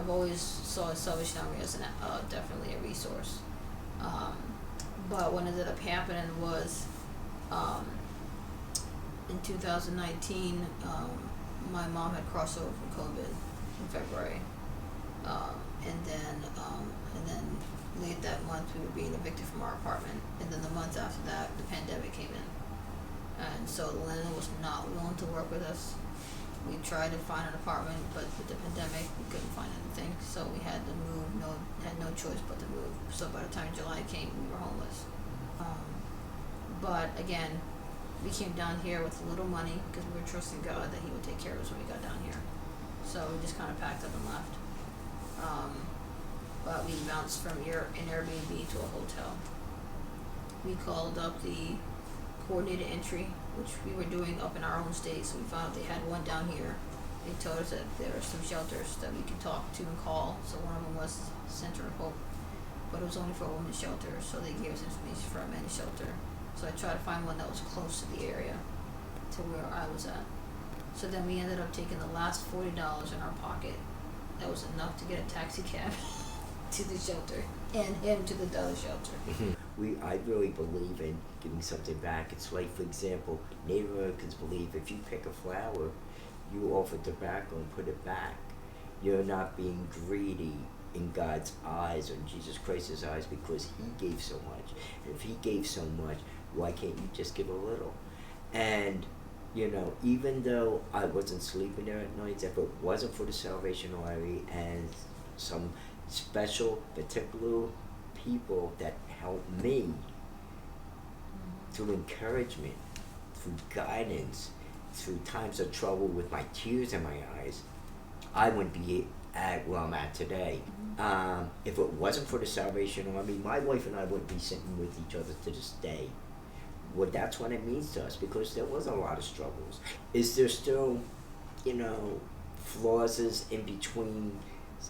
I've always saw Salvation Army as definitely a resource. But what ended up happening was, in 2019, my mom had crossed over from COVID in February, and then late that month we were being evicted from our apartment, and then the month after that the pandemic came in, and so the landlord was not willing to work with us. We tried to find an apartment, but with the pandemic we couldn't find anything, so we had to move. Had no choice but to move. So by the time July came, we were homeless. But again, we came down here with little money because we were trusting God that He would take care of us when we got down here. So we just kind of packed up and left. But we bounced from an Airbnb to a hotel. We called up the coordinated entry, which we were doing up in our own state, so we found out they had one down here. They told us that there were some shelters that we could talk to and call, so one of them was Center of Hope, but it was only for a women's shelter, so they gave us information for a men's shelter. So I tried to find one that was close to the area, to where I was at. So then we ended up taking the last $40 in our pocket. That was enough to get a taxi cab to the shelter and him to the other shelter. I really believe in giving something back. It's like, for example, Native Americans believe if you pick a flower, you offer tobacco and put it back. You're not being greedy in God's eyes or Jesus Christ's eyes, because He gave so much. And if He gave so much, why can't you just give a little? And even though I wasn't sleeping there at nights, if it wasn't for the Salvation Army and some special, particular people that helped me through encouragement, through guidance, through times of trouble with my tears in my eyes, I wouldn't be at where I'm at today. If it wasn't for the Salvation Army, my wife and I wouldn't be sitting with each other to this day. Well, that's what it means to us, because there was a lot of struggles. Is there still, flaws in between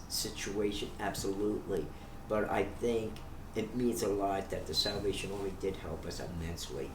situation? Absolutely. But I think it means a lot that the Salvation Army did help us immensely.